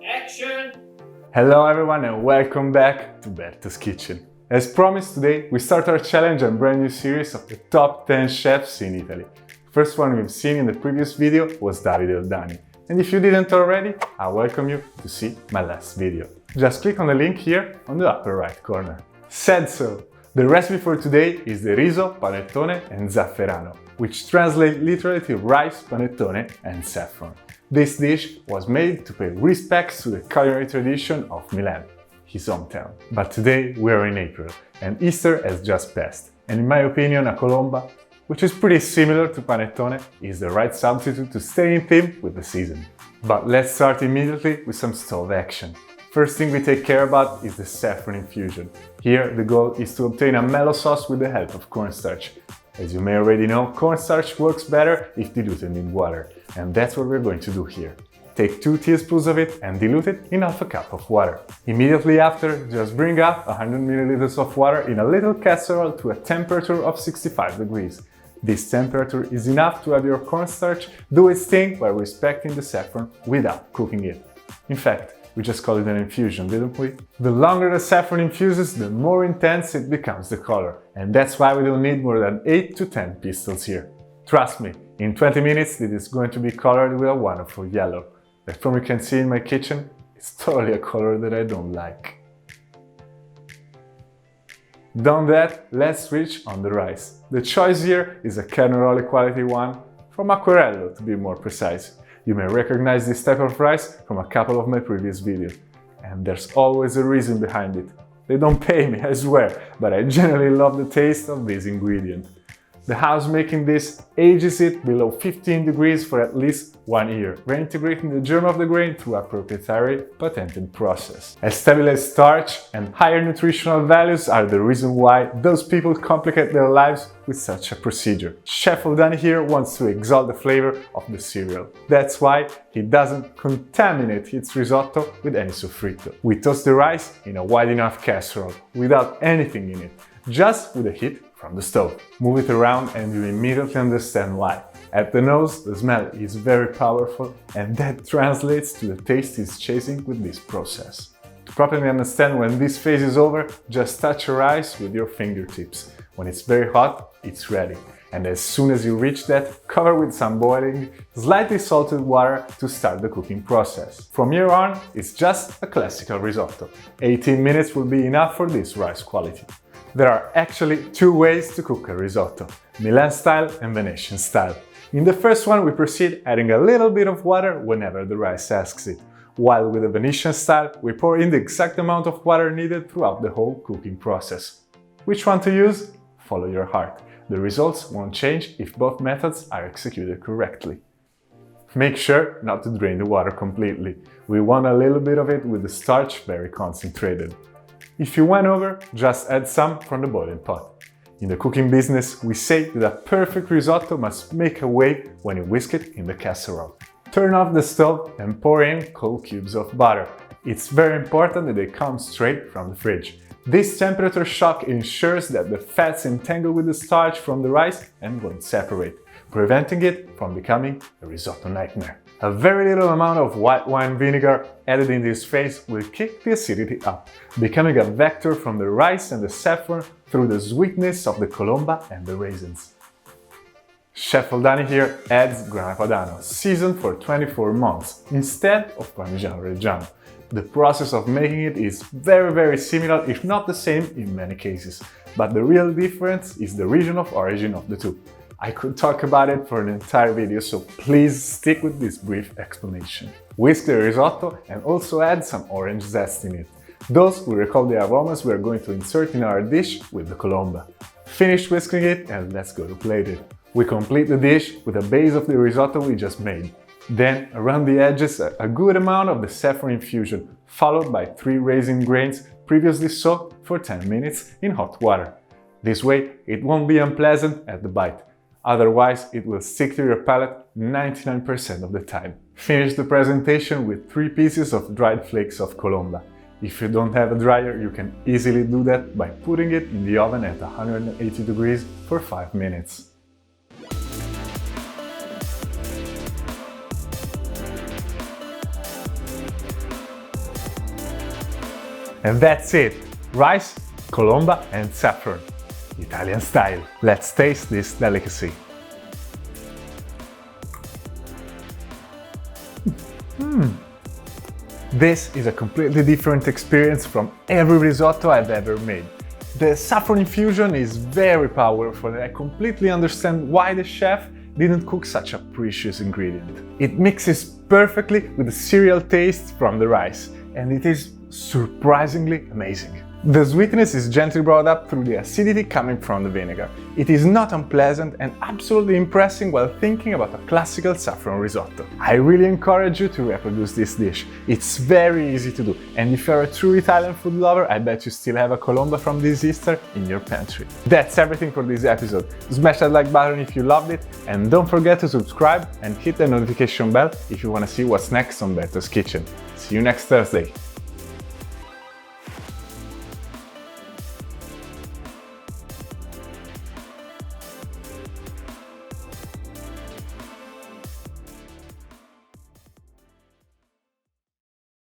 Action! Hello everyone and welcome back to Berto's Kitchen. As promised, today we start our challenge and brand new series of the top 10 chefs in Italy. The first one we've seen in the previous video was Davide Oldani. And if you didn't already, I welcome you to see my last video. Just click on the link here on the upper right corner. Said so! The recipe for today is the riso, panettone and zafferano, which translates literally to rice, panettone and saffron. This dish was made to pay respects to the culinary tradition of Milan, his hometown. But today we are in April and Easter has just passed, and in my opinion a Colomba, which is pretty similar to panettone, is the right substitute to stay in theme with the season. But let's start immediately with some stove action. First thing we take care about is the saffron infusion. Here the goal is to obtain a mellow sauce with the help of cornstarch. As you may already know, cornstarch works better if diluted in water, and that's what we're going to do here. Take 2 teaspoons of it and dilute it in half a cup of water. Immediately after, just bring up 100 milliliters of water in a little casserole to a temperature of 65 degrees. This temperature is enough to have your cornstarch do its thing while respecting the saffron without cooking it. In fact, we just call it an infusion, didn't we? The longer the saffron infuses, the more intense it becomes the color, and that's why we don't need more than 8 to 10 pistils here. Trust me, in 20 minutes it is going to be colored with a wonderful yellow. That, from you can see in my kitchen, it's totally a color that I don't like. Done that, let's switch on the rice. The choice here is a carnaroli quality one, from Acquerello to be more precise. You may recognize this type of rice from a couple of my previous videos. And there's always a reason behind it. They don't pay me, I swear, but I generally love the taste of this ingredient. The house making this ages it below 15 degrees for at least 1 year, reintegrating the germ of the grain through a proprietary patented process. A stabilized starch and higher nutritional values are the reason why those people complicate their lives with such a procedure. Chef Oldani here wants to exalt the flavor of the cereal. That's why he doesn't contaminate his risotto with any soffritto. We toast the rice in a wide enough casserole, without anything in it, just with the heat from the stove. Move it around and you immediately understand why. At the nose, the smell is very powerful, and that translates to the taste he's chasing with this process. To properly understand when this phase is over, just touch your rice with your fingertips. When it's very hot, it's ready. And as soon as you reach that, cover with some boiling, slightly salted water to start the cooking process. From here on, it's just a classical risotto. 18 minutes will be enough for this rice quality. There are actually 2 ways to cook a risotto, Milan style and Venetian style. In the first one we proceed adding a little bit of water whenever the rice asks it, while with the Venetian style we pour in the exact amount of water needed throughout the whole cooking process. Which one to use? Follow your heart. The results won't change if both methods are executed correctly. Make sure not to drain the water completely. We want a little bit of it with the starch very concentrated. If you went over, just add some from the boiling pot. In the cooking business, we say that a perfect risotto must make a wave when you whisk it in the casserole. Turn off the stove and pour in cold cubes of butter. It's very important that they come straight from the fridge. This temperature shock ensures that the fats entangle with the starch from the rice and won't separate, preventing it from becoming a risotto nightmare. A very little amount of white wine vinegar added in this phase will kick the acidity up, becoming a vector from the rice and the saffron through the sweetness of the Colomba and the raisins. Chef Oldani here adds Grana Padano, seasoned for 24 months, instead of Parmigiano Reggiano. The process of making it is very similar, if not the same in many cases, but the real difference is the region of origin of the two. I could talk about it for an entire video, so please stick with this brief explanation. Whisk the risotto and also add some orange zest in it. Those will recall the aromas we are going to insert in our dish with the Colomba. Finish whisking it and let's go to plate it. We complete the dish with a base of the risotto we just made. Then, around the edges, a good amount of the saffron infusion, followed by 3 raisin grains previously soaked for 10 minutes in hot water. This way, it won't be unpleasant at the bite. Otherwise, it will stick to your palate 99% of the time. Finish the presentation with 3 pieces of dried flakes of Colomba. If you don't have a dryer, you can easily do that by putting it in the oven at 180 degrees for 5 minutes. And that's it! Rice, colomba and saffron. Italian style. Let's taste this delicacy. This is a completely different experience from every risotto I've ever made. The saffron infusion is very powerful and I completely understand why the chef didn't cook such a precious ingredient. It mixes perfectly with the cereal taste from the rice, and it is surprisingly amazing. The sweetness is gently brought up through the acidity coming from the vinegar. It is not unpleasant and absolutely impressive while thinking about a classical saffron risotto. I really encourage you to reproduce this dish. It's very easy to do, and if you're a true Italian food lover, I bet you still have a Colomba from this Easter in your pantry. That's everything for this episode. Smash that like button if you loved it, and don't forget to subscribe and hit the notification bell if you want to see what's next on Berto's Kitchen. See you next Thursday!